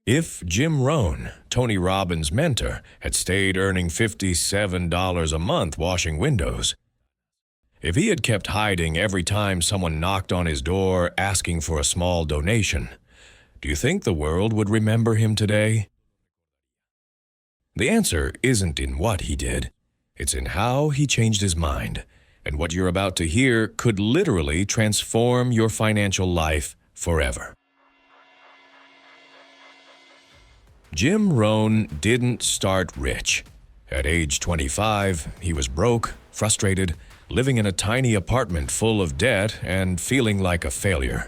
If Jim Rohn, Tony Robbins' mentor, had stayed earning $57 a month washing windows, if he had kept hiding every time someone knocked on his door asking for a small donation, do you think the world would remember him today? The answer isn't in what he did. It's in how he changed his mind. And what you're about to hear could literally transform your financial life forever. Jim Rohn didn't start rich. At age 25, he was broke, frustrated, living in a tiny apartment full of debt and feeling like a failure.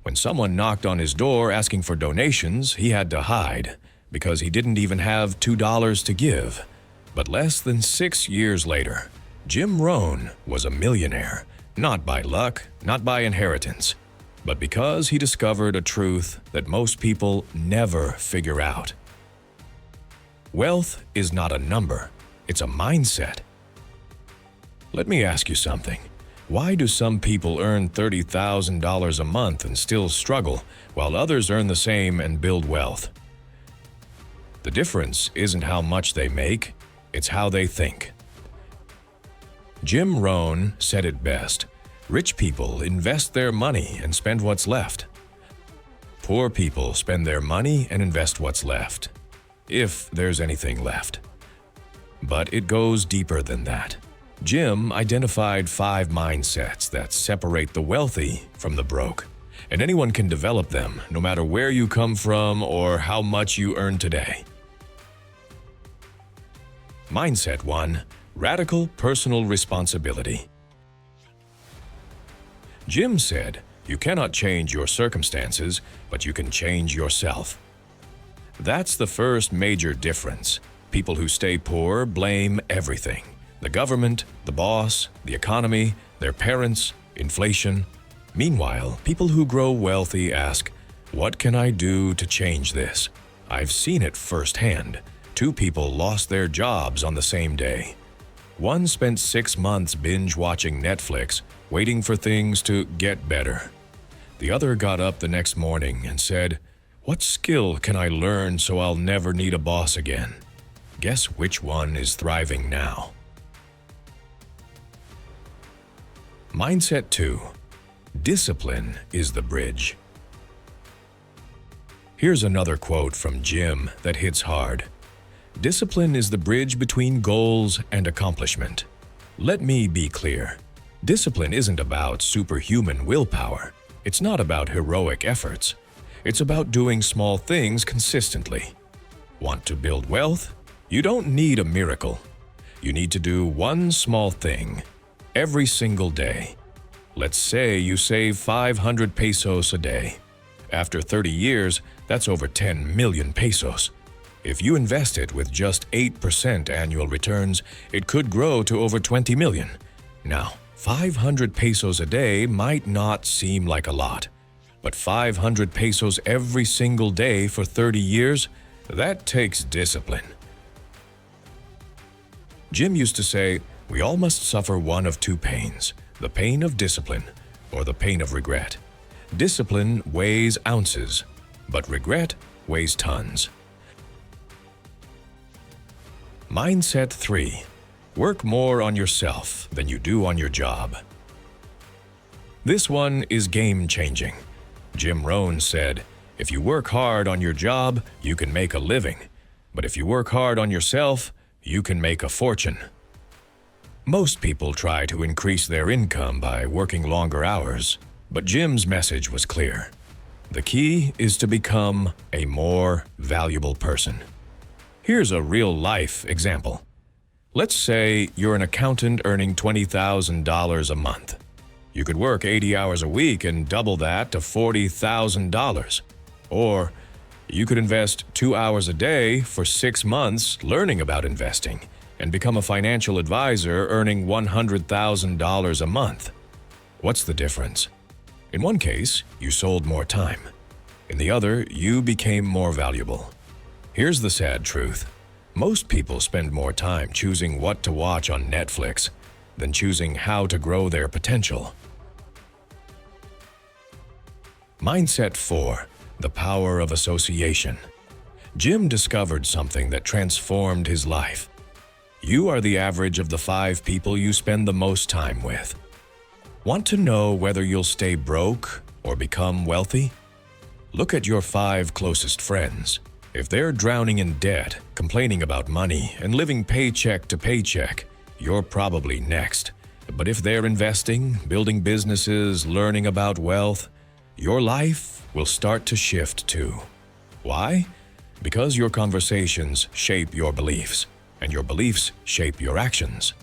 When someone knocked on his door asking for donations, he had to hide because he didn't even have $2 to give. But less than 6 years later, Jim Rohn was a millionaire, not by luck, not by inheritance, but because he discovered a truth that most people never figure out. Wealth is not a number, it's a mindset. Let me ask you something. Why do some people earn $30,000 a month and still struggle, while others earn the same and build wealth? The difference isn't how much they make, it's how they think. Jim Rohn said it best. Rich people invest their money and spend what's left. Poor people spend their money and invest what's left, if there's anything left. But it goes deeper than that. Jim identified 5 mindsets that separate the wealthy from the broke, and anyone can develop them, no matter where you come from or how much you earn today. Mindset 1: Radical personal responsibility. Jim said, "You cannot change your circumstances, but you can change yourself." That's the first major difference. People who stay poor blame everything: the government, the boss, the economy, their parents, inflation. Meanwhile, people who grow wealthy ask, "What can I do to change this?" I've seen it firsthand. 2 people lost their jobs on the same day. One spent 6 months binge-watching Netflix, waiting for things to get better. The other got up the next morning and said, "What skill can I learn so I'll never need a boss again?" Guess which one is thriving now? Mindset 2: Discipline is the bridge. Here's another quote from Jim that hits hard. Discipline is the bridge between goals and accomplishment. Let me be clear. Discipline isn't about superhuman willpower. It's not about heroic efforts. It's about doing small things consistently. Want to build wealth? You don't need a miracle. You need to do one small thing every single day. Let's say you save 500 pesos a day. After 30 years, that's over 10 million pesos. If you invest it with just 8% annual returns, it could grow to over 20 million. Now, 500 pesos a day might not seem like a lot, but 500 pesos every single day for 30 years, that takes discipline. Jim used to say, we all must suffer one of 2 pains, the pain of discipline or the pain of regret. Discipline weighs ounces, but regret weighs tons. Mindset 3: Work more on yourself than you do on your job. This one is game-changing. Jim Rohn said, if you work hard on your job, you can make a living. But if you work hard on yourself, you can make a fortune. Most people try to increase their income by working longer hours, but Jim's message was clear. The key is to become a more valuable person. Here's a real-life example. Let's say you're an accountant earning $20,000 a month. You could work 80 hours a week and double that to $40,000. Or you could invest 2 hours a day for 6 months learning about investing and become a financial advisor earning $100,000 a month. What's the difference? In one case, you sold more time. In the other, you became more valuable. Here's the sad truth. Most people spend more time choosing what to watch on Netflix than choosing how to grow their potential. Mindset 4: The power of association. Jim discovered something that transformed his life. You are the average of the 5 people you spend the most time with. Want to know whether you'll stay broke or become wealthy? Look at your 5 closest friends. If they're drowning in debt, complaining about money, and living paycheck to paycheck, you're probably next. But if they're investing, building businesses, learning about wealth, your life will start to shift too. Why? Because your conversations shape your beliefs, and your beliefs shape your actions.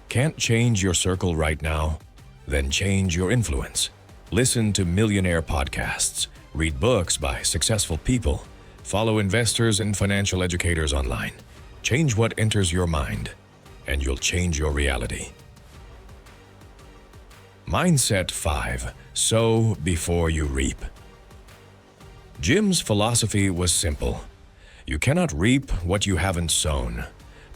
Can't change your circle right now? Then change your influence. Listen to Millionaire podcasts, read books by successful people, follow investors and financial educators online. Change what enters your mind, and you'll change your reality. Mindset 5. Sow before you reap. Jim's philosophy was simple. You cannot reap what you haven't sown.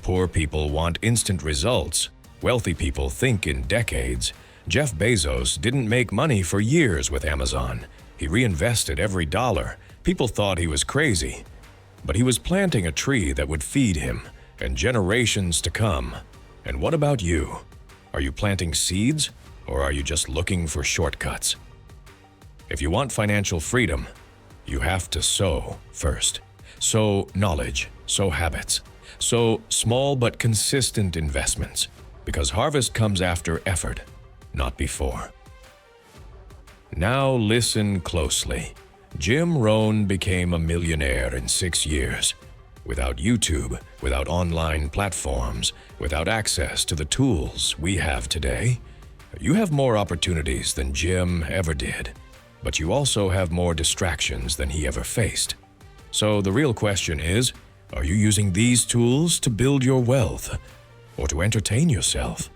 Poor people want instant results. Wealthy people think in decades. Jeff Bezos didn't make money for years with Amazon. He reinvested every dollar. People thought he was crazy. But he was planting a tree that would feed him and generations to come. And what about you? Are you planting seeds, or are you just looking for shortcuts? If you want financial freedom, you have to sow first. Sow knowledge, sow habits, sow small but consistent investments, because harvest comes after effort, not before. Now listen closely. Jim Rohn became a millionaire in 6 years. Without YouTube, without online platforms, without access to the tools we have today, you have more opportunities than Jim ever did, but you also have more distractions than he ever faced. So the real question is, are you using these tools to build your wealth or to entertain yourself?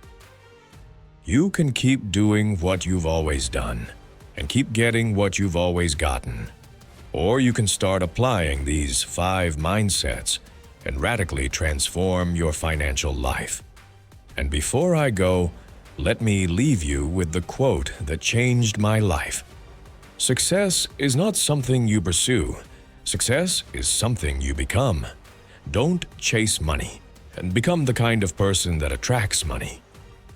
You can keep doing what you've always done and keep getting what you've always gotten. Or you can start applying these 5 mindsets and radically transform your financial life. And before I go, let me leave you with the quote that changed my life. Success is not something you pursue. Success is something you become. Don't chase money and become the kind of person that attracts money.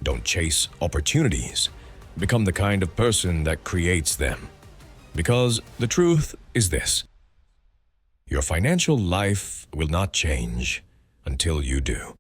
Don't chase opportunities. Become the kind of person that creates them. Because the truth is this: your financial life will not change until you do.